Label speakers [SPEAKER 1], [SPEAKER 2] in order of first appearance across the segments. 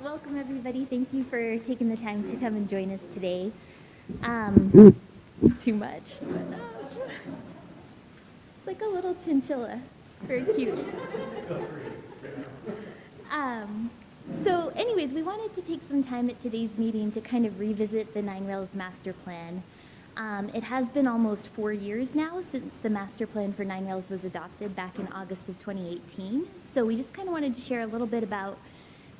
[SPEAKER 1] welcome everybody. Thank you for taking the time to come and join us today. Too much. It's like a little chinchilla. It's very cute. So anyways, we wanted to take some time at today's meeting to kind of revisit the Nine Rails Master Plan. It has been almost 4 years now since the Master Plan for Nine Rails was adopted back in August of 2018. So we just kind of wanted to share a little bit about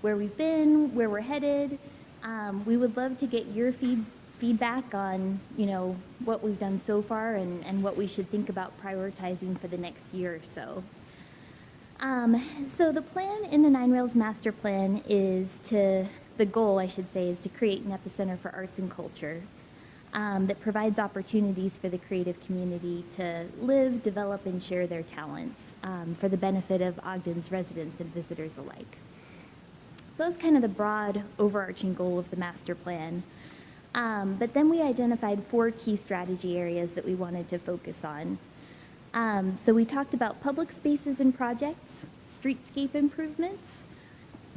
[SPEAKER 1] where we've been, where we're headed. We would love to get your feedback on, what we've done so far and what we should think about prioritizing for the next year or so. So the plan in the Nine Rails Master Plan the goal, I should say, is to create an epicenter for arts and culture that provides opportunities for the creative community to live, develop, and share their talents for the benefit of Ogden's residents and visitors alike. So that's kind of the broad, overarching goal of the master plan. But then we identified 4 key strategy areas that we wanted to focus on. So we talked about public spaces and projects, streetscape improvements,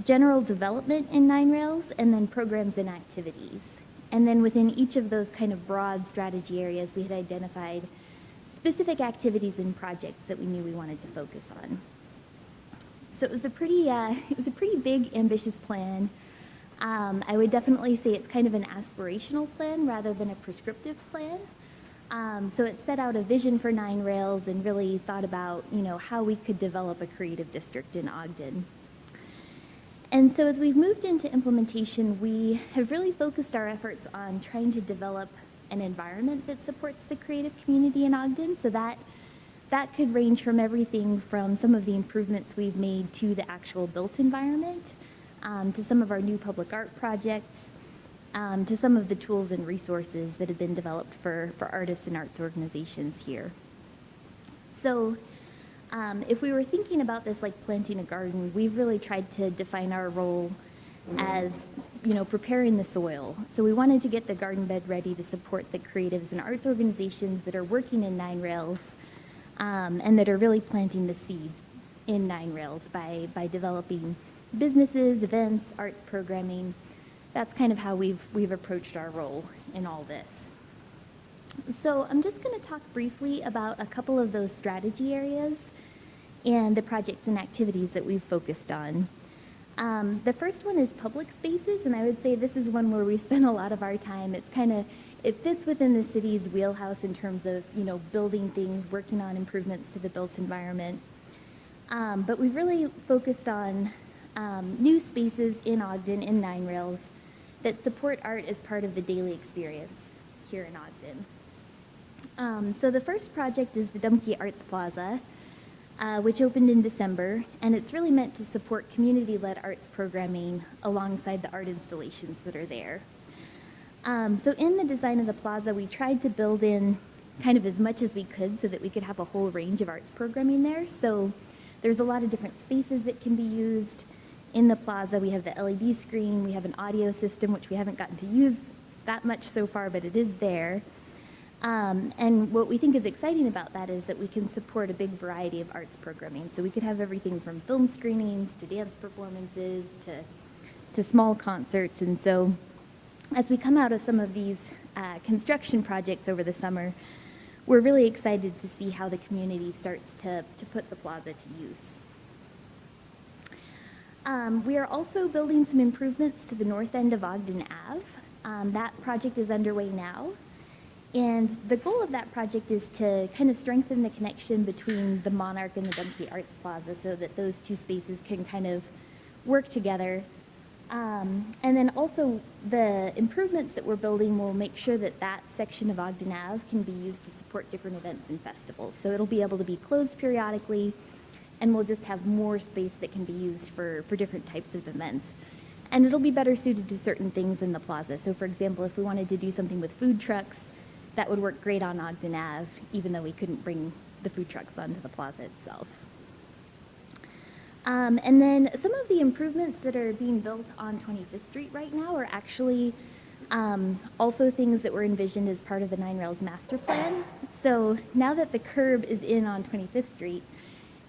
[SPEAKER 1] general development in Nine Rails, and then programs and activities. And then within each of those kind of broad strategy areas, we had identified specific activities and projects that we knew we wanted to focus on. So it was a pretty big, ambitious plan. I would definitely say it's kind of an aspirational plan rather than a prescriptive plan. So it set out a vision for Nine Rails and really thought about, how we could develop a creative district in Ogden. And so as we've moved into implementation, we have really focused our efforts on trying to develop an environment that supports the creative community in Ogden. So that could range from everything from some of the improvements we've made to the actual built environment, to some of our new public art projects, to some of the tools and resources that have been developed for artists and arts organizations here. So if we were thinking about this like planting a garden, we've really tried to define our role as, preparing the soil. So we wanted to get the garden bed ready to support the creatives and arts organizations that are working in Nine Rails and that are really planting the seeds in Nine Rails by developing businesses, events, arts programming. That's kind of how we've approached our role in all this. So I'm just going to talk briefly about a couple of those strategy areas and the projects and activities that we've focused on. The first one is public spaces, and I would say this is one where we spend a lot of our time. It fits within the city's wheelhouse in terms of, building things, working on improvements to the built environment. But we've really focused on new spaces in Ogden, in Nine Rails, that support art as part of the daily experience here in Ogden. So the first project is the Dumpke Arts Plaza, which opened in December, and it's really meant to support community-led arts programming alongside the art installations that are there. So in the design of the plaza, we tried to build in kind of as much as we could so that we could have a whole range of arts programming there. So there's a lot of different spaces that can be used. In the plaza, we have the LED screen, we have an audio system, which we haven't gotten to use that much so far, but it is there. And what we think is exciting about that is that we can support a big variety of arts programming. So we could have everything from film screenings to dance performances to small concerts. And so as we come out of some of these construction projects over the summer, we're really excited to see how the community starts to put the plaza to use. We are also building some improvements to the north end of Ogden Ave. That project is underway now. And the goal of that project is to kind of strengthen the connection between the Monarch and the Dumpke Arts Plaza so that those two spaces can kind of work together. And then also the improvements that we're building will make sure that that section of Ogden Ave can be used to support different events and festivals. So it'll be able to be closed periodically, and we'll just have more space that can be used for different types of events. And it'll be better suited to certain things in the plaza. So for example, if we wanted to do something with food trucks, that would work great on Ogden Ave, even though we couldn't bring the food trucks onto the plaza itself. And then some of the improvements that are being built on 25th Street right now are actually also things that were envisioned as part of the Nine Rails Master Plan. So now that the curb is in on 25th Street,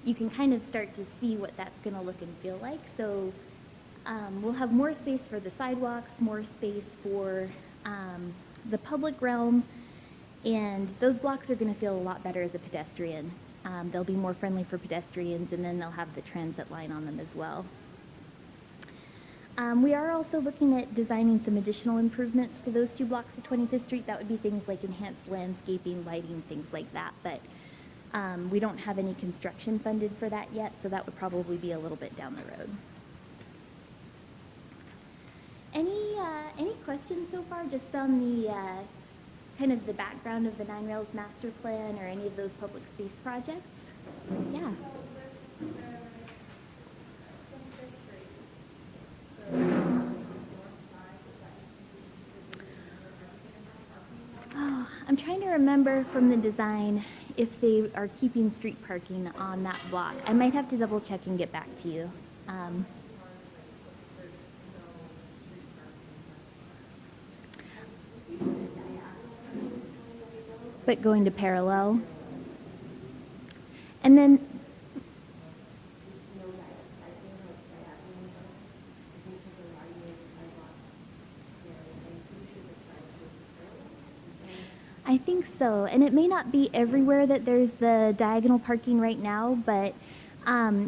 [SPEAKER 1] you can kind of start to see what that's going to look and feel like. So We'll have more space for the sidewalks, more space for the public realm, and those blocks are going to feel a lot better as a pedestrian. They'll be more friendly for pedestrians, and then they'll have the transit line on them as well. We are also looking at designing some additional improvements to those 2 blocks of 25th Street. That would be things like enhanced landscaping, lighting, things like that, but we don't have any construction funded for that yet, so that would probably be a little bit down the road. Any questions so far, just on the kind of the background of the 9 Rails master plan or any of those public space projects? Yeah. Oh, I'm trying to remember from the design if they are keeping street parking on that block. I might have to double check and get back to you. But going to parallel. And then I think so, and it may not be everywhere that there's the diagonal parking right now, but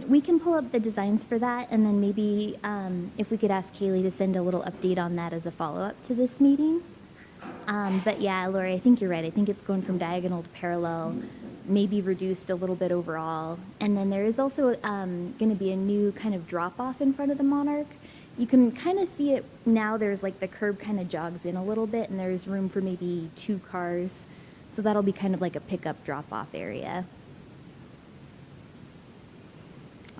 [SPEAKER 1] we can pull up the designs for that, and then maybe if we could ask Kaylee to send a little update on that as a follow-up to this meeting. But yeah, Lori, I think you're right. I think it's going from diagonal to parallel, maybe reduced a little bit overall. And then there is also going to be a new kind of drop-off in front of the Monarch. You can kind of see it now. There's like the curb kind of jogs in a little bit, and there's room for maybe 2 cars. So that'll be kind of like a pickup drop-off area.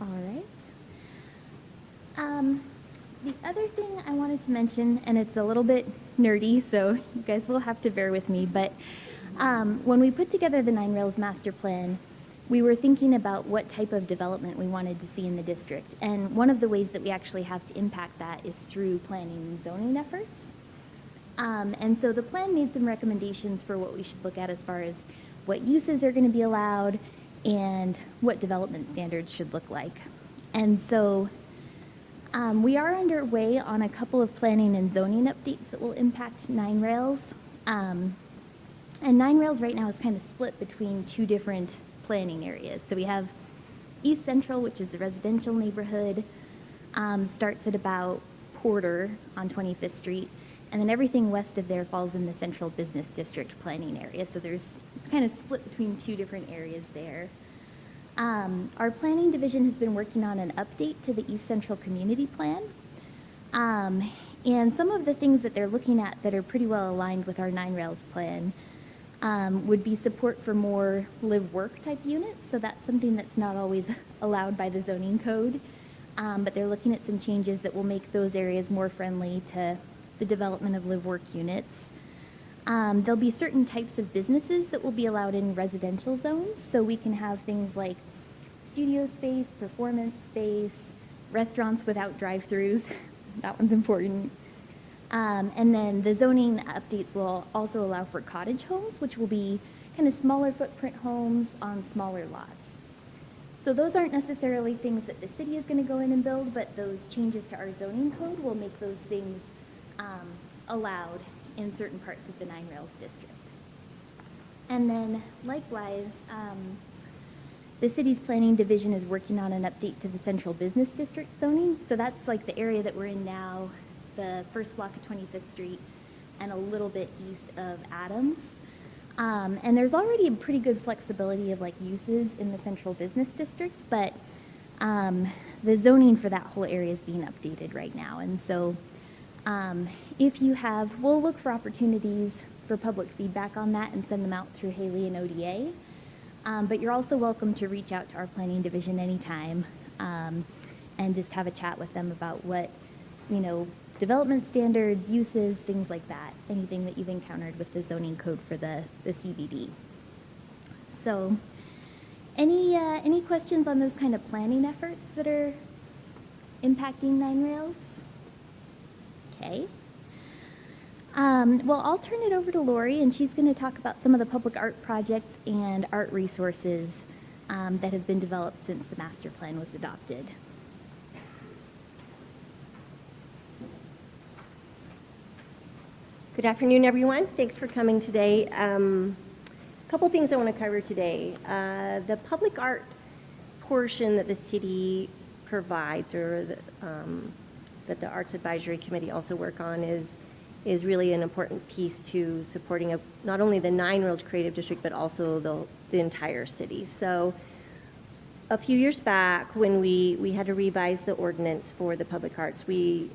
[SPEAKER 1] All right. The other thing I wanted to mention, and it's a little bit nerdy, so you guys will have to bear with me, but when we put together the 9 Rails master plan, we were thinking about what type of development we wanted to see in the district. And one of the ways that we actually have to impact that is through planning and zoning efforts. And so the plan made some recommendations for what we should look at as far as what uses are going to be allowed and what development standards should look like. And so we are underway on a couple of planning and zoning updates that will impact 9 Rails. And 9 Rails right now is kind of split between 2 different planning areas. So we have East Central, which is the residential neighborhood, starts at about Porter on 25th Street, and then everything west of there falls in the Central Business District planning area. So it's kind of split between 2 different areas there. Our planning division has been working on an update to the East Central Community Plan. And some of the things that they're looking at that are pretty well aligned with our 9 Rails plan would be support for more live-work type units. So that's something that's not always allowed by the zoning code. But they're looking at some changes that will make those areas more friendly to the development of live-work units. There'll be certain types of businesses that will be allowed in residential zones. So we can have things like studio space, performance space, restaurants without drive-throughs. That one's important. And then the zoning updates will also allow for cottage homes, which will be kind of smaller footprint homes on smaller lots. So those aren't necessarily things that the city is going to go in and build, but those changes to our zoning code will make those things allowed in certain parts of the 9 Rails district. And then likewise, the city's planning division is working on an update to the Central Business District zoning. So that's like the area that we're in now, the first block of 25th Street and a little bit east of Adams. And there's already a pretty good flexibility of like uses in the Central Business District, but the zoning for that whole area is being updated right now. And so if you have, we'll look for opportunities for public feedback on that and send them out through Haley and ODA. But you're also welcome to reach out to our planning division anytime and just have a chat with them about what, development standards, uses, things like that, anything that you've encountered with the zoning code for the CBD. So any questions on those kind of planning efforts that are impacting 9 Rails? Okay. Well, I'll turn it over to Lori, and she's going to talk about some of the public art projects and art resources that have been developed since the master plan was adopted.
[SPEAKER 2] Good afternoon, everyone. Thanks for coming today. A couple things I want to cover today. The public art portion that the city provides, or that the Arts Advisory Committee also work on, is really an important piece to supporting not only the Nine Rails Creative District, but also the entire city. So a few years back, when we had to revise the ordinance for the public arts, we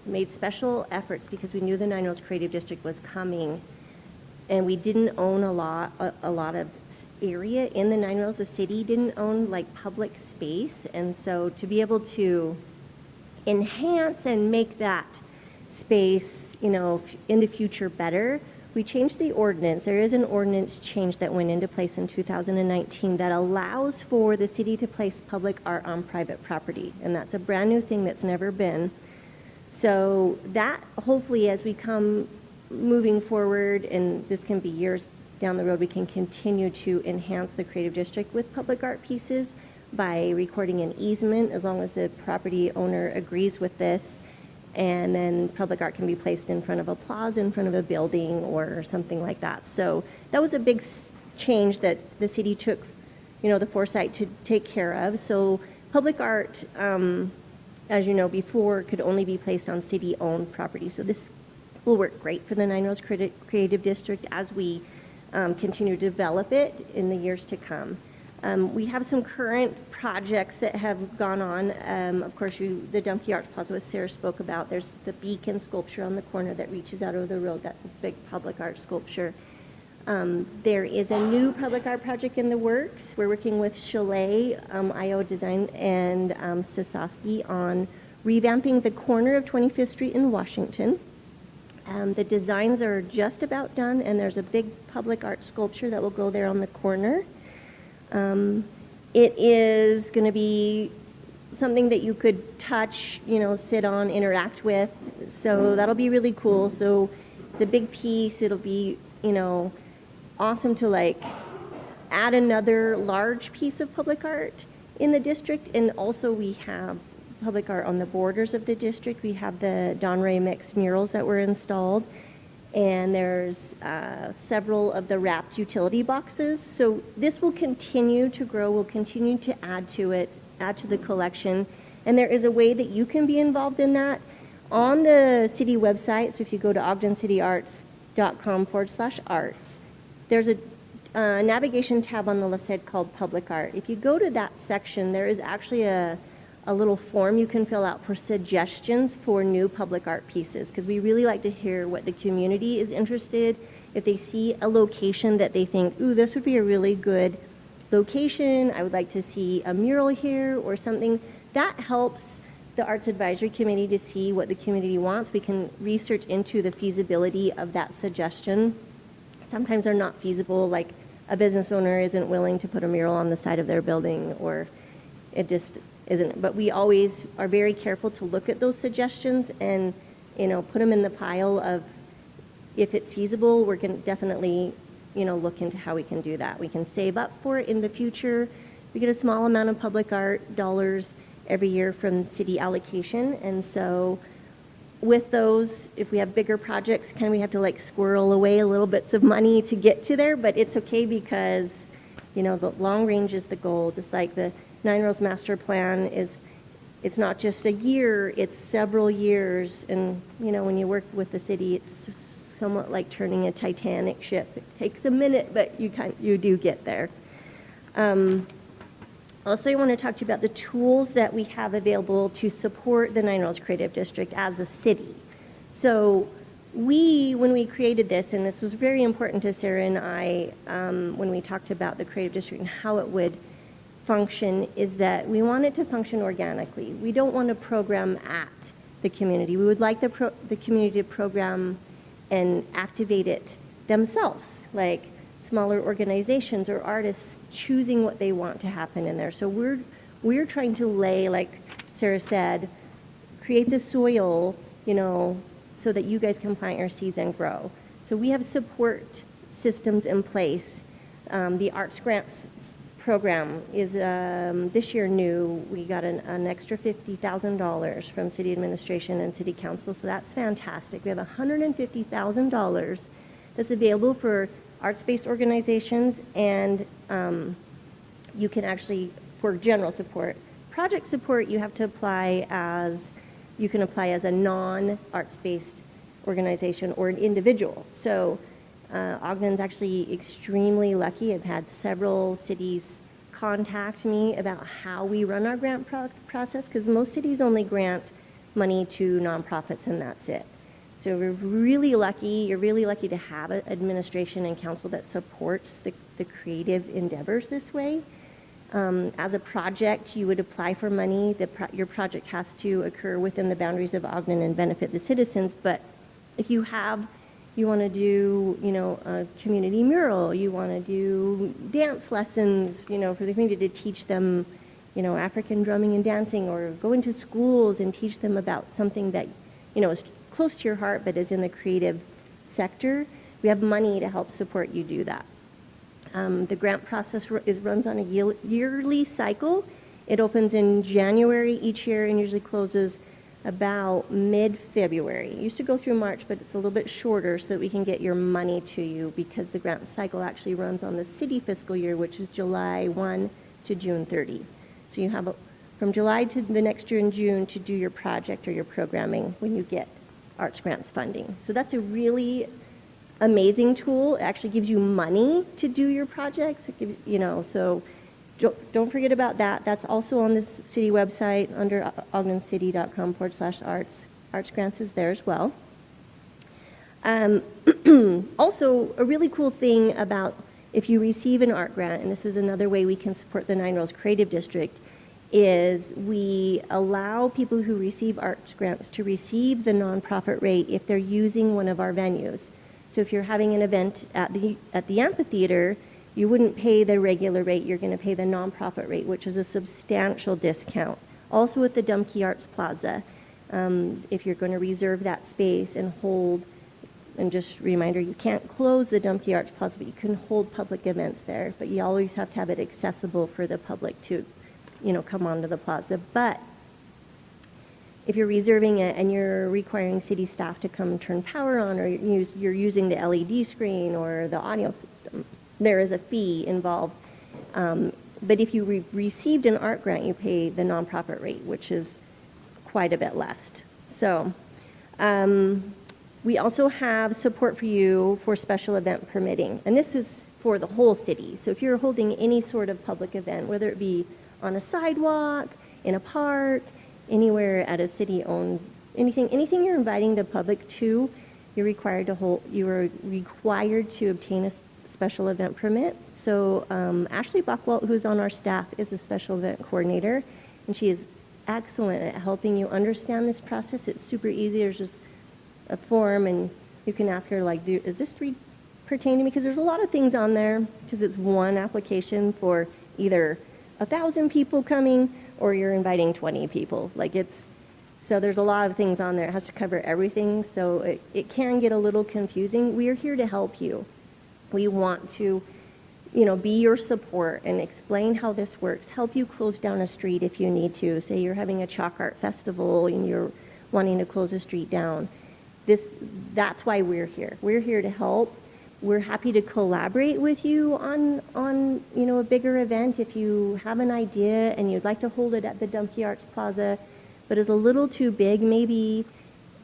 [SPEAKER 2] made special efforts because we knew the Nine Rails Creative District was coming, and we didn't own a lot of area in the Nine Rails. The city didn't own like public space, and so to be able to enhance and make that space, in the future better, we changed the ordinance. There is an ordinance change that went into place in 2019 that allows for the city to place public art on private property, and that's a brand new thing that's never been. So that, hopefully, as we come moving forward, and this can be years down the road, we can continue to enhance the creative district with public art pieces by recording an easement, as long as the property owner agrees with this. And then public art can be placed in front of a plaza, in front of a building, or something like that. So that was a big change that the city took, the foresight to take care of. So public art, as you know, before could only be placed on city-owned property. So this will work great for the Nine Rails Creative District as we continue to develop it in the years to come. We have some current projects that have gone on. Of course, the Dumpy Arts Plaza, what Sarah spoke about. There's the beacon sculpture on the corner that reaches out over the road. That's a big public art sculpture. There is a new public art project in the works. We're working with Chalet, IO Design, and Sasaki on revamping the corner of 25th Street in Washington. The designs are just about done, and there's a big public art sculpture that will go there on the corner. It is going to be something that you could touch, sit on, interact with. So that'll be really cool. So it's a big piece. It'll be, awesome to add another large piece of public art in the district. And also we have public art on the borders of the district. We have the Don Ray Mix murals that were installed. And there's several of the wrapped utility boxes. So this will continue to grow. We'll continue to add to it, add to the collection. And there is a way that you can be involved in that on the city website. So if you go to ogdencityarts.com/arts, there's a navigation tab on the left side called Public Art. If you go to that section, there is actually a little form you can fill out for suggestions for new public art pieces, because we really like to hear what the community is interested. If they see a location that they think, ooh, this would be a really good location, I would like to see a mural here or something, that helps the Arts Advisory Committee to see what the community wants. We can research into the feasibility of that suggestion. Sometimes they're not feasible, like a business owner isn't willing to put a mural on the side of their building, or it just isn't. But we always are very careful to look at those suggestions and, put them in the pile of, if it's feasible, we're going to definitely, look into how we can do that. We can save up for it in the future. We get a small amount of public art dollars every year from city allocation. And so with those, if we have bigger projects, we have to squirrel away little bits of money to get to there, but it's okay because, the long range is the goal, just like the Nine Rails Master Plan it's not just a year, it's several years. And, when you work with the city, it's somewhat like turning a Titanic ship. It takes a minute, but you do get there. Also, I want to talk to you about the tools that we have available to support the Nine Rails Creative District as a city. So when we created this, and this was very important to Sarah and I when we talked about the Creative District and how it would function, is that we want it to function organically. We don't want to program at the community. We would like the community to program and activate it themselves, like smaller organizations or artists choosing what they want to happen in there. So we're trying to lay, like Sarah said, create the soil, so that you guys can plant your seeds and grow. So we have support systems in place. The arts grants program is this year new. We got an extra $50,000 from city administration and city council, so that's fantastic. We have $150,000 that's available for arts-based organizations, and you can actually, for general support. Project support, you have to apply as, you can apply as a non-arts-based organization or an individual. So Ogden's actually extremely lucky. I've had several cities contact me about how we run our grant process, because most cities only grant money to nonprofits and that's it. So we're really lucky. You're really lucky to have an administration and council that supports the creative endeavors this way. As a project, you would apply for money. Your project has to occur within the boundaries of Ogden and benefit the citizens. But if you want to do, a community mural, you want to do dance lessons, for the community to teach them, African drumming and dancing, or go into schools and teach them about something that, is close to your heart but is in the creative sector, we have money to help support you do that. The grant process runs on a yearly cycle. It opens in January each year and usually closes about mid-February. It used to go through March, but it's a little bit shorter so that we can get your money to you, because the grant cycle actually runs on the city fiscal year, which is July 1 to June 30. So you have from July to the next year in June to do your project or your programming when you get arts grants funding. So that's a really amazing tool. It actually gives you money to do your projects. It gives, so don't forget about that. That's also on the city website under ogdencity.com/arts. Arts grants is there as well. Also, a really cool thing about if you receive an art grant, and this is another way we can support the Nine Rails Creative District, is we allow people who receive arts grants to receive the nonprofit rate if they're using one of our venues. So if you're having an event at the amphitheater, you wouldn't pay the regular rate, you're going to pay the nonprofit rate, which is a substantial discount. Also at the Dumpke Arts Plaza, if you're going to reserve that space and hold, and just a reminder, you can't close the Dumpke Arts Plaza, but you can hold public events there, but you always have to have it accessible for the public to, come onto the plaza. But if you're reserving it and you're requiring city staff to come turn power on, or you're using the LED screen or the audio system, there is a fee involved. But if you received an art grant, you pay the nonprofit rate, which is quite a bit less. So we also have support for you for special event permitting. And this is for the whole city. So if you're holding any sort of public event, whether it be on a sidewalk, in a park, anywhere at a city-owned, anything you're inviting the public to, you are required to obtain a special event permit. So Ashley Bockwalt, who's on our staff, is a special event coordinator, and she is excellent at helping you understand this process. It's super easy. There's just a form, and you can ask her, is this pertain to me? Because there's a lot of things on there, because it's one application for either 1,000 people coming or you're inviting 20 people. So there's a lot of things on there. It has to cover everything, so it can get a little confusing. We are here to help you. We want to, be your support and explain how this works, help you close down a street if you need to. Say you're having a chalk art festival and you're wanting to close a street down. That's why we're here. We're here to help. We're happy to collaborate with you on a bigger event. If you have an idea and you'd like to hold it at the Dumpke Arts Plaza, but is a little too big, maybe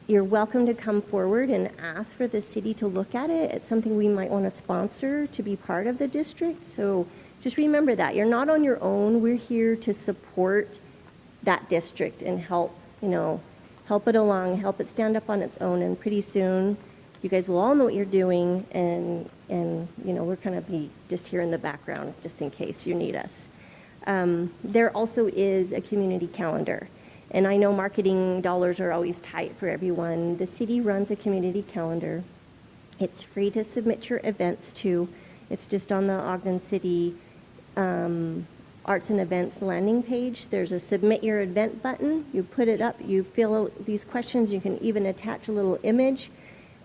[SPEAKER 2] you're welcome to come forward and ask for the city to look at it. It's something we might want to sponsor to be part of the district. So just remember that. You're not on your own. We're here to support that district and help it along, help it stand up on its own, and pretty soon you guys will all know what you're doing, and we're going to be just here in the background just in case you need us. There also is a community calendar, and I know marketing dollars are always tight for everyone. The city runs a community calendar. It's free to submit your events to. It's just on the Ogden City Arts and Events landing page. There's a submit your event button. You put it up, you fill out these questions, you can even attach a little image.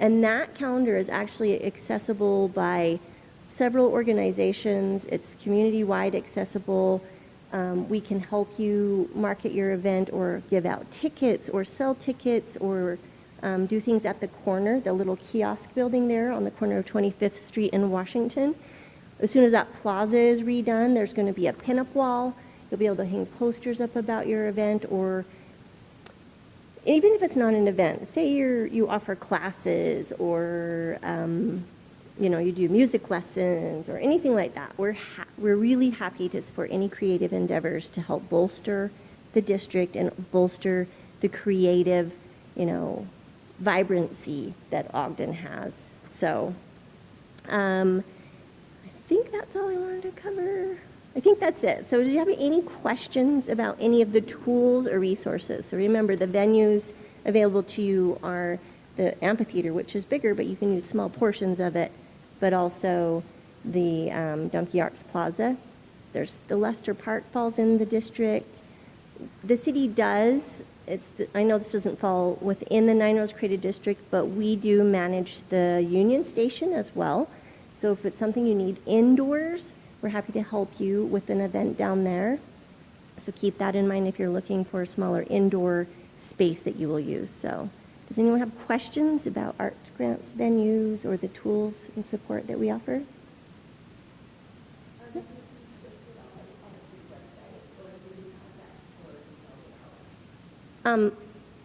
[SPEAKER 2] And that calendar is actually accessible by several organizations. It's community-wide accessible. We can help you market your event or give out tickets or sell tickets or do things at the corner, the little kiosk building there on the corner of 25th Street in Washington. As soon as that plaza is redone, there's going to be a pinup wall. You'll be able to hang posters up about your event, or even if it's not an event, say you offer classes or you do music lessons or anything like that. We're really happy to support any creative endeavors to help bolster the district and bolster the creative, vibrancy that Ogden has. So I think that's all I wanted to cover. I think that's it. So do you have any questions about any of the tools or resources? So remember, the venues available to you are the amphitheater, which is bigger, but you can use small portions of it, but also the Donkey Arts Plaza. There's the Lester Park falls in the district. The city does, I know this doesn't fall within the Nine Rose Creative District, but we do manage the Union Station as well. So if it's something you need indoors, we're happy to help you with an event down there. So keep that in mind if you're looking for a smaller indoor space that you will use. So does anyone have questions about art grants, venues, or the tools and support that we offer?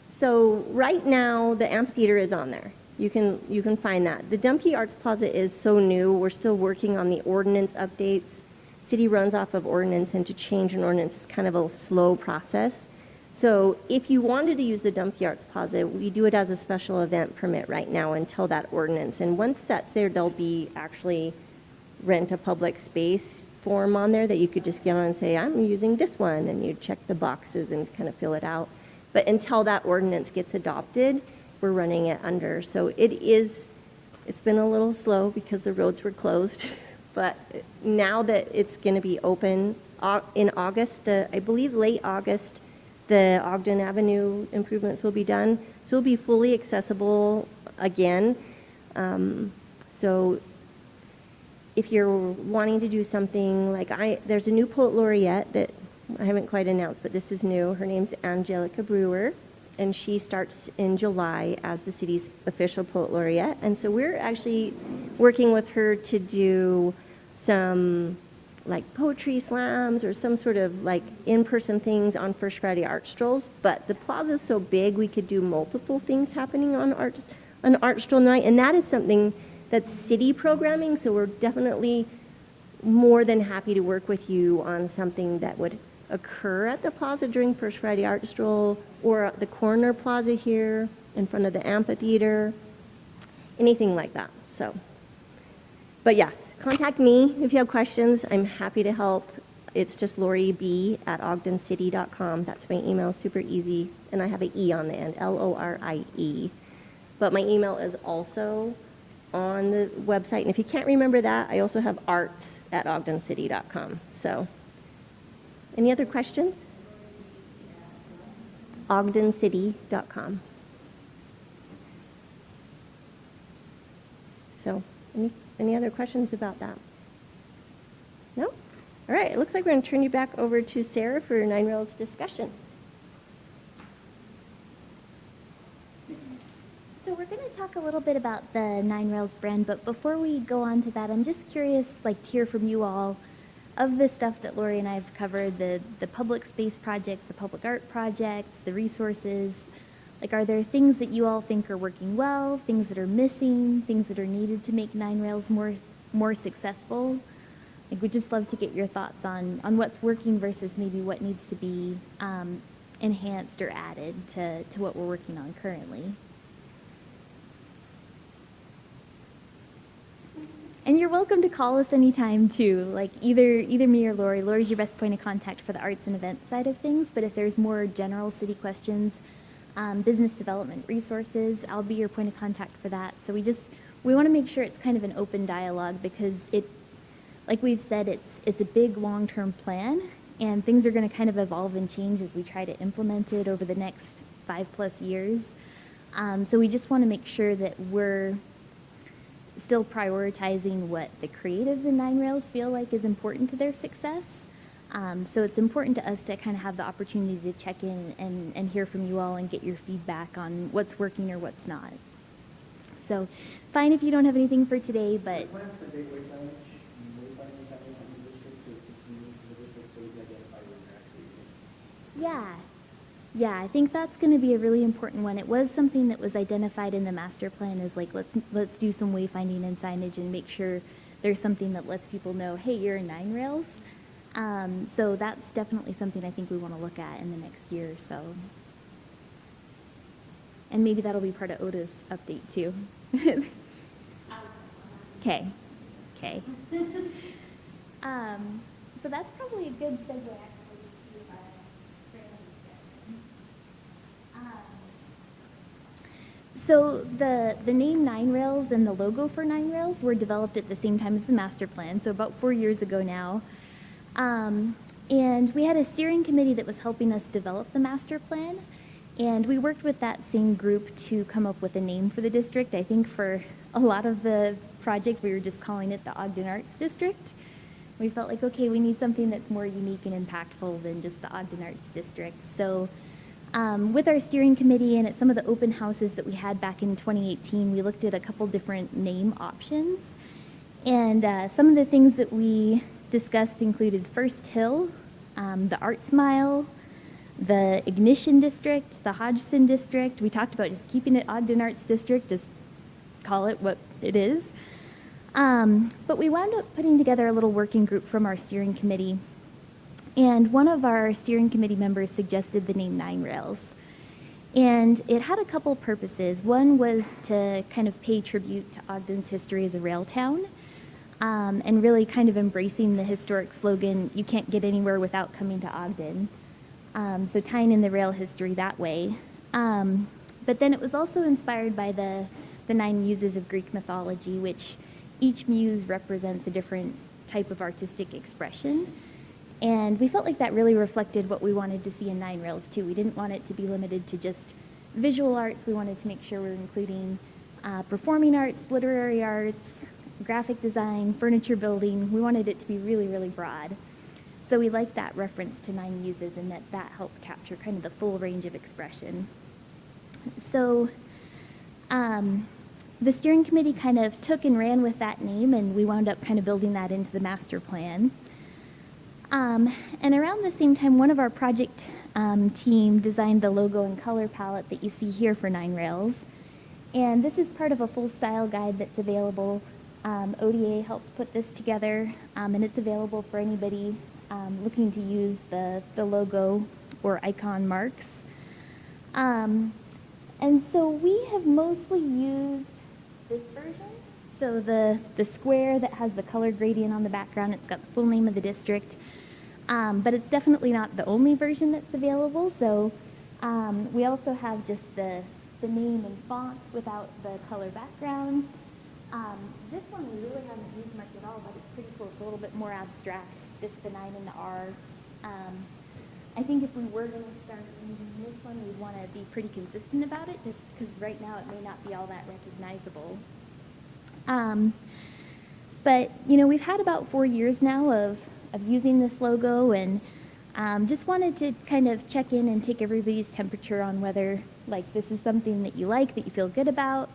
[SPEAKER 2] So right now, the amphitheater is on there. You can find that. The Dumpy Arts Plaza is so new. We're still working on the ordinance updates. City runs off of ordinance, and to change an ordinance is kind of a slow process. So if you wanted to use the Dumpy Arts Plaza, we do it as a special event permit right now until that ordinance. And once that's there, there'll be actually rent a public space form on there that you could just get on and say, I'm using this one, and you check the boxes and kind of fill it out. But until that ordinance gets adopted, we're running it under. So it's been a little slow because the roads were closed. But now that it's going to be open in August, I believe late August, the Ogden Avenue improvements will be done. So it'll be fully accessible again. So if you're wanting to do something like there's a new poet laureate that I haven't quite announced, but this is new. Her name's Angelica Brewer, and she starts in July as the city's official poet laureate. And so we're actually working with her to do some like poetry slams or some sort of like in-person things on First Friday art strolls. But the plaza's so big, we could do multiple things happening on art stroll night, and that is something that's city programming. So we're definitely more than happy to work with you on something that would occur at the plaza during First Friday Art Stroll, or at the corner plaza here in front of the amphitheater, anything like that. So, but yes, contact me if you have questions. I'm happy to help. It's just LoriB@ogdencity.com. That's my email, super easy, and I have an E on the end, LORIE. But my email is also on the website, and if you can't remember that, I also have arts@ogdencity.com. So. Any other questions? ogdencity.com. So, any other questions about that? No? All right, it looks like we're going to turn you back over to Sarah for Nine Rails discussion.
[SPEAKER 1] So we're going to talk a little bit about the Nine Rails brand, but before we go on to that, I'm just curious, to hear from you all of the stuff that Lori and I have covered, the public space projects, the public art projects, the resources. Are there things that you all think are working well, things that are missing, things that are needed to make Nine Rails more successful? We'd just love to get your thoughts on what's working versus maybe what needs to be enhanced or added to what we're working on currently. And you're welcome to call us anytime, too. Either me or Lori. Lori's your best point of contact for the arts and events side of things, but if there's more general city questions, business development resources, I'll be your point of contact for that. So we want to make sure it's kind of an open dialogue because like we've said, it's a big long-term plan, and things are going to kind of evolve and change as we try to implement it over the next 5+ years. So we just want to make sure that we're still prioritizing what the creatives in Nine Rails feel like is important to their success. So it's important to us to kind of have the opportunity to check in and hear from you all and get your feedback on what's working or what's not. So fine if you don't have anything for today, but
[SPEAKER 3] Plans for gateway signage and wayfinding happening in the district to continue to the district so we can identify where they're actually using.
[SPEAKER 1] yeah, I think that's going to be a really important one. It was something that was identified in the master plan as like, let's do some wayfinding and signage and make sure there's something that lets people know, hey, you're in Nine Rails. So that's definitely something I think we want to look at in the next year or so. And maybe that'll be part of Oda's update too. Okay. So that's probably a good segue actually to training discussion. So the name Nine Rails and the logo for Nine Rails were developed at the same time as the master plan, so about 4 years ago now. And we had a steering committee that was helping us develop the master plan. And we worked with that same group to come up with a name for the district. I think for a lot of the project, we were just calling it the Ogden Arts District. We felt like, okay, we need something that's more unique and impactful than just the Ogden Arts District. So with our steering committee and at some of the open houses that we had back in 2018, we looked at a couple different name options. And some of the things that we discussed included First Hill, the Arts Mile, the Ignition District, the Hodgson District. We talked about just keeping it Ogden Arts District, just call it what it is. But we wound up putting together a little working group from our steering committee. And one of our steering committee members suggested the name Nine Rails. And it had a couple purposes. One was to kind of pay tribute to Ogden's history as a rail town. And really kind of embracing the historic slogan, you can't get anywhere without coming to Ogden. So tying in the rail history that way. But then it was also inspired by the nine muses of Greek mythology, which each muse represents a different type of artistic expression. And we felt like that really reflected what we wanted to see in Nine Rails too. We didn't want it to be limited to just visual arts. We wanted to make sure we were including performing arts, literary arts, graphic design, furniture building. We wanted it to be really, really broad. So we liked that reference to nine muses and that helped capture kind of the full range of expression. So the steering committee kind of took and ran with that name, and we wound up kind of building that into the master plan. And around the same time, one of our project team designed the logo and color palette that you see here for Nine Rails. And this is part of a full style guide that's available. ODA helped put this together, and it's available for anybody looking to use the logo or icon marks. And so we have mostly used this version. So the square that has the color gradient on the background, it's got the full name of the district. But it's definitely not the only version that's available. So we also have just the name and font without the color background. This one we really haven't used much at all, but it's pretty cool. It's a little bit more abstract, just the 9 and the R. I think if we were going to start using this one, we'd want to be pretty consistent about it, just because right now it may not be all that recognizable. But, you know, we've had about 4 years now of using this logo, and just wanted to kind of check in and take everybody's temperature on whether, like, this is something that you like, that you feel good about,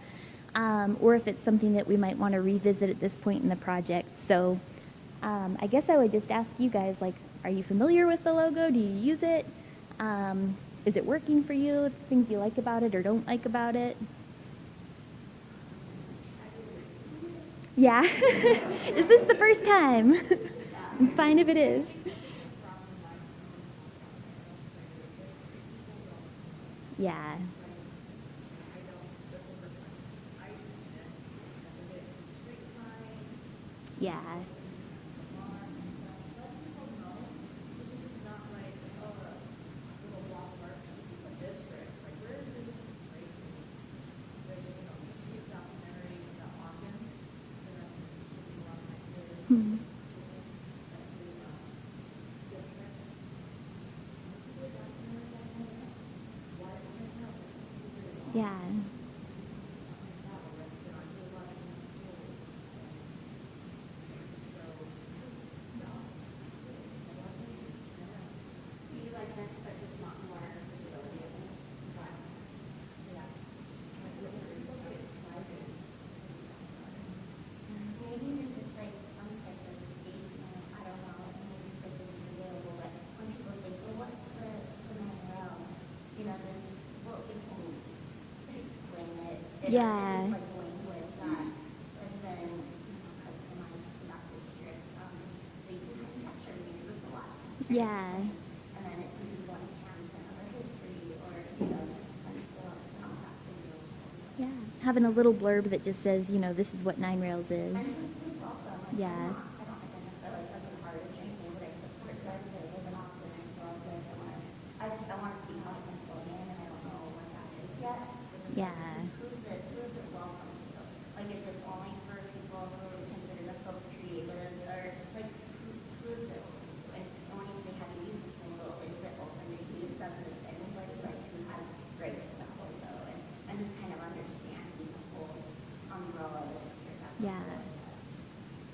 [SPEAKER 1] or if it's something that we might want to revisit at this point in the project. So I guess I would just ask you guys, like, are you familiar with the logo? Do you use it? Is it working for you? Things you like about it or don't like about it? Yeah. Is this the first time? It's fine if it is. Yeah. Yeah. Hmm. Yeah. Yeah.
[SPEAKER 4] Just like going with that has been, customized to that district. They do have capture because it's a lot.
[SPEAKER 1] Yeah.
[SPEAKER 4] And then if you want to tangent or history or,
[SPEAKER 1] Yeah. Having a little blurb that just says, this is what Nine Rails is. Yeah.
[SPEAKER 4] I don't necessarily that's the hardest or anything, but I support that I live in Ogden, I love it, I want to see how it can plug in, and I don't know what that is yet. But just
[SPEAKER 1] Yeah.
[SPEAKER 4] who's it welcome to? Like, is it only for people who consider themselves creative, or like who's it open to? And when you say how to use the symbol, is it open to use? That's just anybody like who has grace to the logo and just kind of understand the whole umbrella of the district.
[SPEAKER 1] Yeah.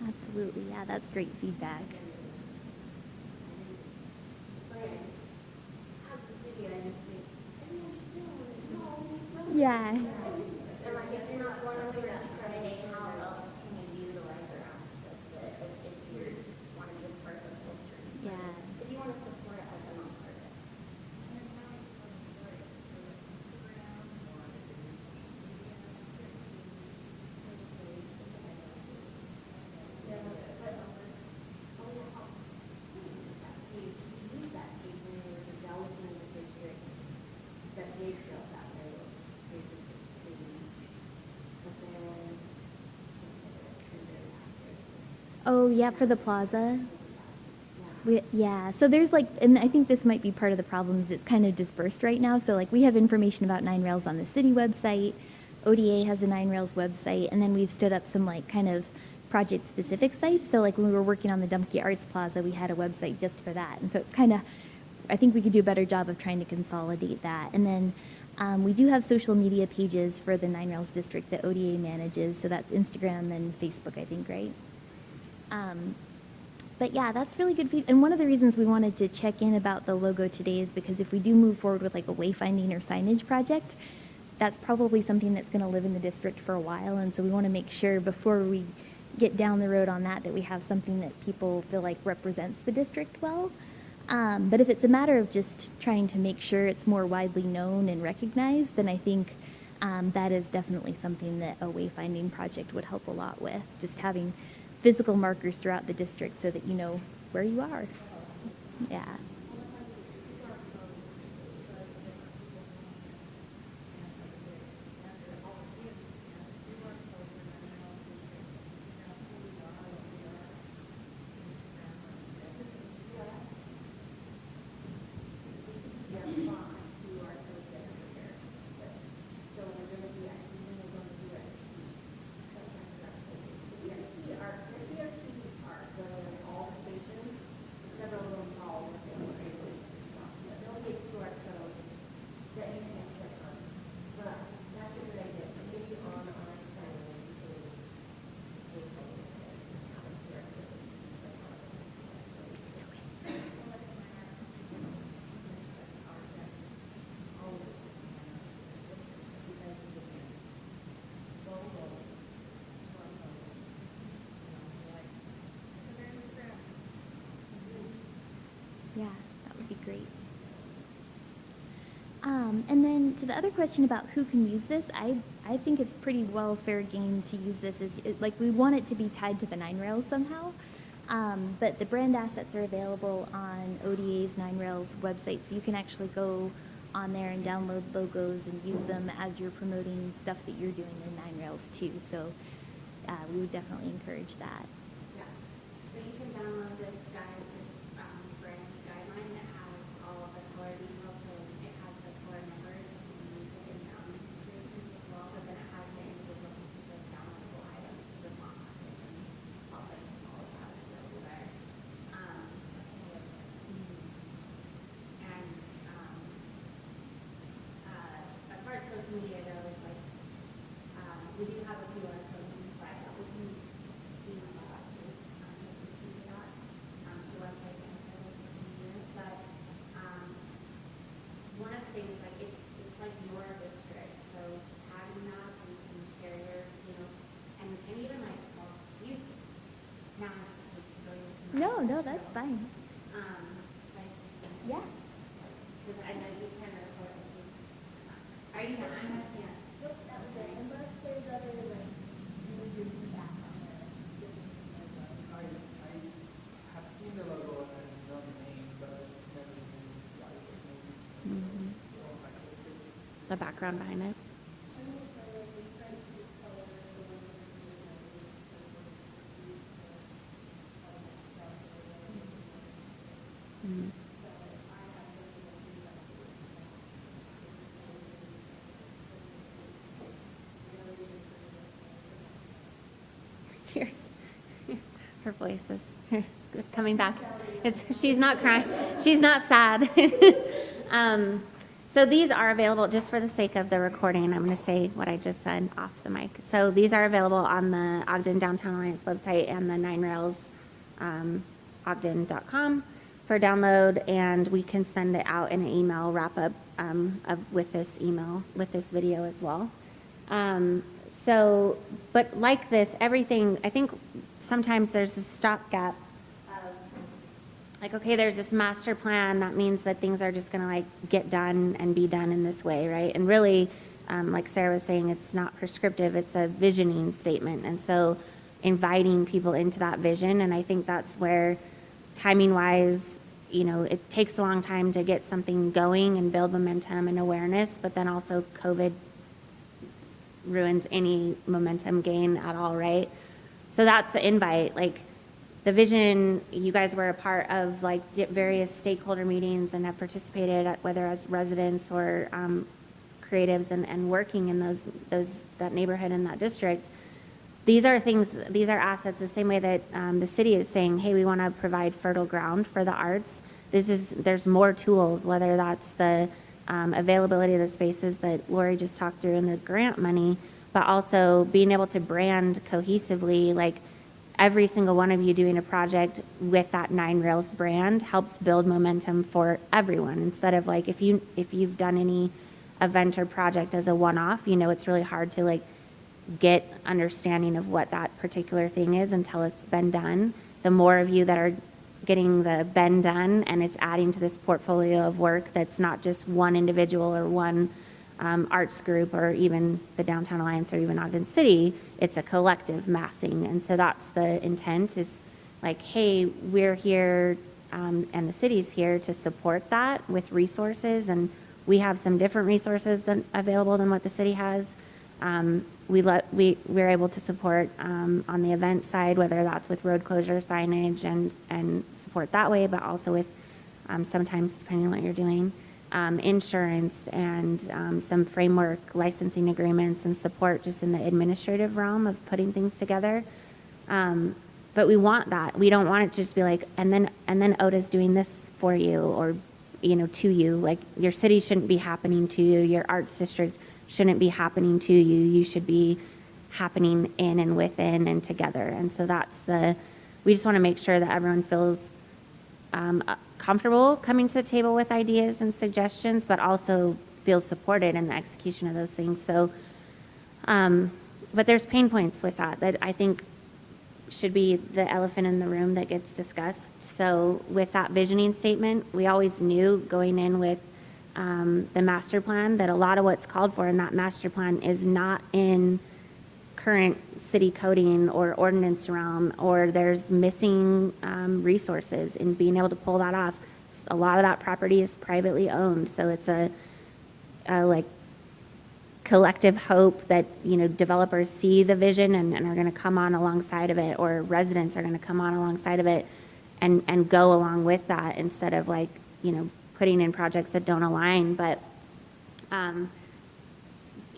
[SPEAKER 1] Absolutely. Yeah, that's great feedback. Yeah.
[SPEAKER 4] And like if you're not going over that Friday, how else can you utilize or access it if you want to be a part of the culture?
[SPEAKER 1] Yeah.
[SPEAKER 4] If you want to support it as a non-profit. Use that page when you were developing the district that did feel that way.
[SPEAKER 1] Oh, yeah, for the plaza. Yeah, so there's and I think this might be part of the problems. It's kind of dispersed right now. So we have information about Nine Rails on the city website. ODA has a Nine Rails website, and then we've stood up some kind of project-specific sites. So when we were working on the Dumpke Arts Plaza, we had a website just for that. And so it's kind of, I think we could do a better job of trying to consolidate that. And then we do have social media pages for the Nine Rails district that ODA manages. So that's Instagram and Facebook, I think, right? But yeah, that's really good feedback. And one of the reasons we wanted to check in about the logo today is because if we do move forward with a wayfinding or signage project, that's probably something that's going to live in the district for a while. And so we want to make sure before we get down the road on that we have something that people feel like represents the district well. But if it's a matter of just trying to make sure it's more widely known and recognized, then I think that is definitely something that a wayfinding project would help a lot with, just having physical markers throughout the district so that you know where you are. Yeah. Yeah, that would be great. And then to the other question about who can use this, I think it's pretty well fair game to use this as, we want it to be tied to the Nine Rails somehow. But the brand assets are available on ODA's Nine Rails website, so you can actually go on there and download logos and use them as you're promoting stuff that you're doing in Nine Rails too. So we would definitely encourage that.
[SPEAKER 4] Yeah. So you can download this brand guideline that has all of the color details. So it has the color numbers and you can down creations as well, but then it has the individual pieces of downloadable items, the font package and all of that is over there. And as far as social media goes, we do have a QR code inside that we can email that to that to website and social media. But one of the things, it's like your district, so having that, you can share your, and even well, you now have to go into
[SPEAKER 1] No, that's fine. Yeah.
[SPEAKER 4] because I know you kind of report. Are you done? Yeah. Nope, that was it, unless there's other, like, images back on the.
[SPEAKER 3] I have seen the logo and I know the name, but I've never knew why it was maybe.
[SPEAKER 5] The background behind it. Here's her voice is coming back. She's not crying. She's not sad. So these are available, just for the sake of the recording, I'm going to say what I just said off the mic. So these are available on the Ogden Downtown Alliance website and the 9rails ogden.com for download, and we can send it out in an email wrap-up with this video as well. But like this, everything, I think sometimes there's a stopgap of, like, okay, there's this master plan, that means that things are just gonna like get done and be done in this way, right? And really, like Sarah was saying, it's not prescriptive, it's a visioning statement. And so inviting people into that vision, and I think that's where timing-wise, it takes a long time to get something going and build momentum and awareness, but then also COVID ruins any momentum gain at all, right? So that's the invite. Like, the vision, you guys were a part of like various stakeholder meetings and have participated, whether as residents or creatives and working in that neighborhood and that district. These are assets the same way that the city is saying, hey, we want to provide fertile ground for the arts. There's more tools, whether that's the availability of the spaces that Lori just talked through in the grant money, but also being able to brand cohesively, like every single one of you doing a project with that 9rails brand helps build momentum for everyone. Instead of like, if you've done any event or project as a one-off, it's really hard to like get understanding of what that particular thing is until it's been done. The more of you that are getting the been done, and it's adding to this portfolio of work that's not just one individual or one arts group or even the Downtown Alliance or even Ogden City, it's a collective massing. And so that's the intent, is like, hey, we're here and the city's here to support that with resources, and we have some different resources available than what the city has. We're able to support on the event side, whether that's with road closure signage and support that way, but also with sometimes, depending on what you're doing, insurance and some framework licensing agreements and support just in the administrative realm of putting things together. But we want that. We don't want it to just be like, and then ODA's doing this for you or to you. Like, your city shouldn't be happening to you. Your arts district shouldn't be happening to you. You should be happening in and within and together. And so we just want to make sure that everyone feels comfortable coming to the table with ideas and suggestions, but also feels supported in the execution of those things. So, but there's pain points with that I think should be the elephant in the room that gets discussed. So with that visioning statement, we always knew going in with the master plan that a lot of what's called for in that master plan is not in current city coding or ordinance realm, or there's missing resources in being able to pull that off. A lot of that property is privately owned, so it's a like collective hope that developers see the vision and are going to come on alongside of it, or residents are going to come on alongside of it and go along with that, instead of like putting in projects that don't align. But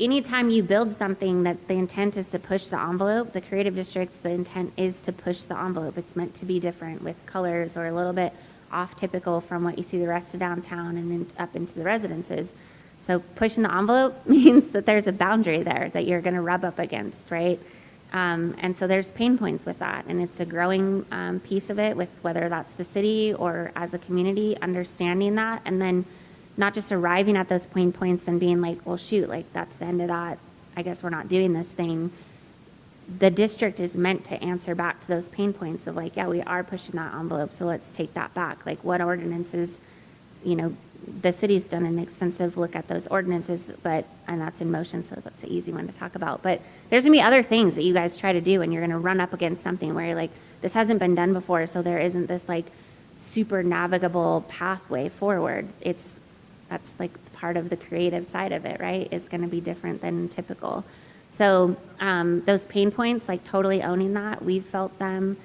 [SPEAKER 5] anytime you build something that the intent is to push the envelope, the creative districts, the intent is to push the envelope. It's meant to be different with colors or a little bit off typical from what you see the rest of downtown and then up into the residences. So pushing the envelope means that there's a boundary there that you're going to rub up against, right? And so there's pain points with that, and it's a growing piece of it, with whether that's the city or as a community understanding that, and then not just arriving at those pain points and being like, well, shoot, like that's the end of that, I guess we're not doing this thing. The district is meant to answer back to those pain points of like, yeah, we are pushing that envelope, so let's take that back. Like, what ordinances the city's done an extensive look at those ordinances, and that's in motion, so that's an easy one to talk about. But there's gonna be other things that you guys try to do, and you're gonna run up against something where you're like, this hasn't been done before, so there isn't this like super navigable pathway forward. That's like part of the creative side of it, right? Is gonna be different than typical. So those pain points, like totally owning that, we've felt them.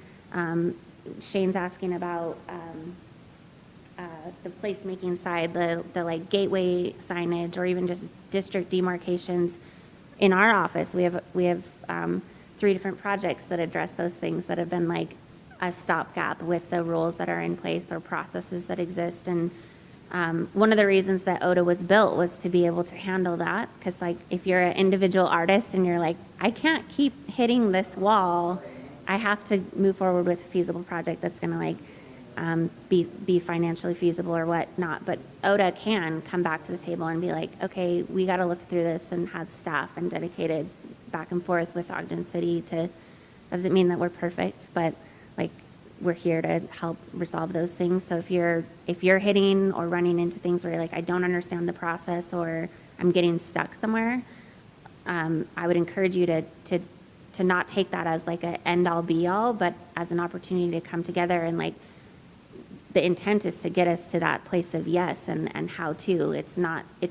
[SPEAKER 5] Shane's asking about the placemaking side, the like gateway signage, or even just district demarcations. In our office, we have 3 different projects that address those things that have been like a stopgap with the rules that are in place or processes that exist. And one of the reasons that ODA was built was to be able to handle that, because like if you're an individual artist and you're like, I can't keep hitting this wall, I have to move forward with a feasible project that's going to like be financially feasible or whatnot. But ODA can come back to the table and be like, okay, we got to look through this, and has staff and dedicated back and forth with Ogden City to, doesn't mean that we're perfect, but like we're here to help resolve those things. So if you're hitting or running into things where you're like, I don't understand the process, or I'm getting stuck somewhere, I would encourage you to not take that as like an end all be all, but as an opportunity to come together. And like the intent is to get us to that place of yes and how to. It's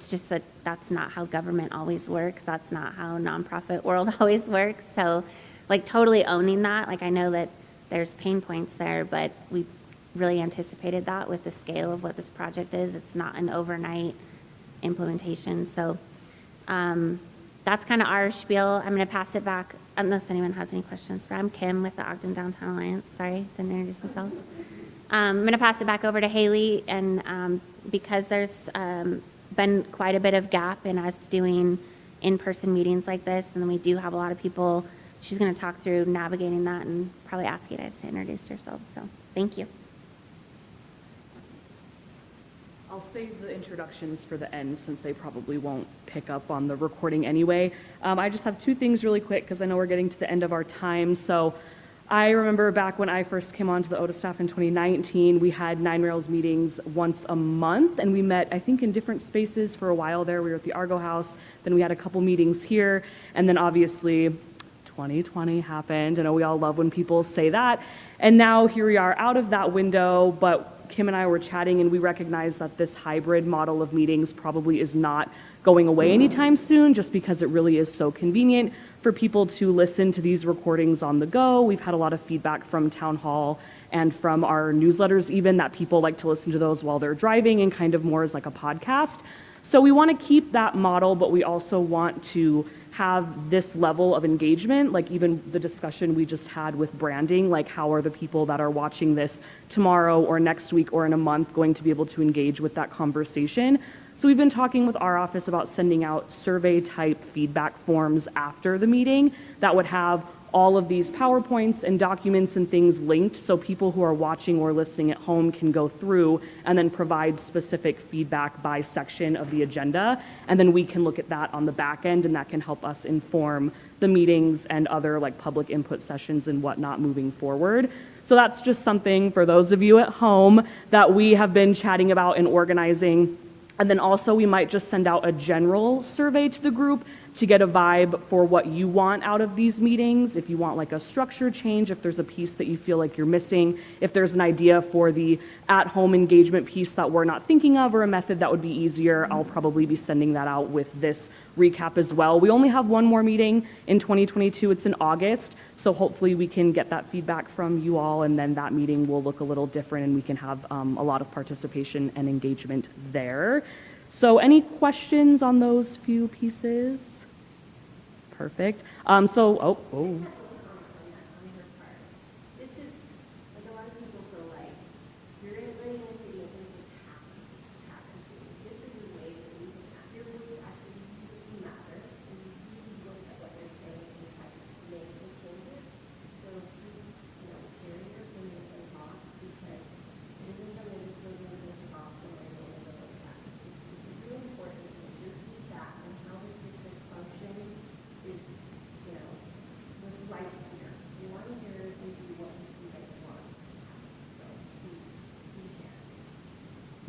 [SPEAKER 5] just that that's not how government always works. That's not how nonprofit world always works. So like totally owning that. Like I know that there's pain points there, but we really anticipated that with the scale of what this project is. It's not an overnight implementation. So that's kind of our spiel. I'm going to pass it back, unless anyone has any questions. I'm Kim with the Ogden Downtown Alliance. Sorry, didn't introduce myself. I'm going to pass it back over to Haley, and because there's been quite a bit of gap in us doing in-person meetings like this, and then we do have a lot of people, she's going to talk through navigating that and probably ask you guys to introduce yourselves. So thank you.
[SPEAKER 6] I'll save the introductions for the end, since they probably won't pick up on the recording anyway. I just have 2 things really quick, because I know we're getting to the end of our time. So I remember back when I first came onto the ODA staff in 2019, we had 9 Rails meetings once a month, and we met, I think, in different spaces for a while there. We were at the Argo House, then we had a couple meetings here, and then obviously 2020 happened. I know we all love when people say that. And now here we are out of that window, but Kim and I were chatting, and we recognized that this hybrid model of meetings probably is not going away anytime soon, just because it really is so convenient for people to listen to these recordings on the go. We've had a lot of feedback from Town Hall and from our newsletters even, that people like to listen to those while they're driving and kind of more as like a podcast. So we want to keep that model, but we also want to have this level of engagement, like even the discussion we just had with branding, like how are the people that are watching this tomorrow or next week or in a month going to be able to engage with that conversation. So we've been talking with our office about sending out survey type feedback forms after the meeting that would have all of these PowerPoints and documents and things linked, so people who are watching or listening at home can go through and then provide specific feedback by section of the agenda. And then we can look at that on the back end, and that can help us inform the meetings and other like public input sessions and whatnot moving forward. So that's just something for those of you at home that we have been chatting about and organizing. And then also we might just send out a general survey to the group to get a vibe for what you want out of these meetings. If you want like a structure change, if there's a piece that you feel like you're missing, if there's an idea for the at-home engagement piece that we're not thinking of, or a method that would be easier, I'll probably be sending that out with this recap as well. We only have one more meeting in 2022. It's in August, so hopefully we can get that feedback from you all, and then that meeting will look a little different, and we can have a lot of participation and engagement there. So any questions on those few pieces? Perfect.
[SPEAKER 2] This is, like, a lot of people feel like you're living in a city and things just happen to you. This is a way that you can have your voice actually matter, and you look at what they're saying and try to make some changes. So share your opinions and thoughts, because it isn't something that's really going to talk and then you're going to look at. It's really important that your feedback and how this district functions is, was right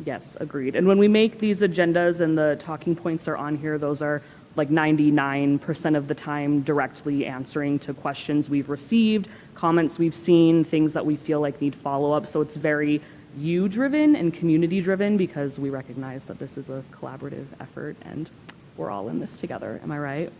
[SPEAKER 6] Yes, agreed. And when we make these agendas and the talking points are on here, those are like 99% of the time directly answering to questions we've received, comments we've seen, things that we feel like need follow-up. So it's very you-driven and community-driven because we recognize that this is a collaborative effort and we're all in this together. Am I right?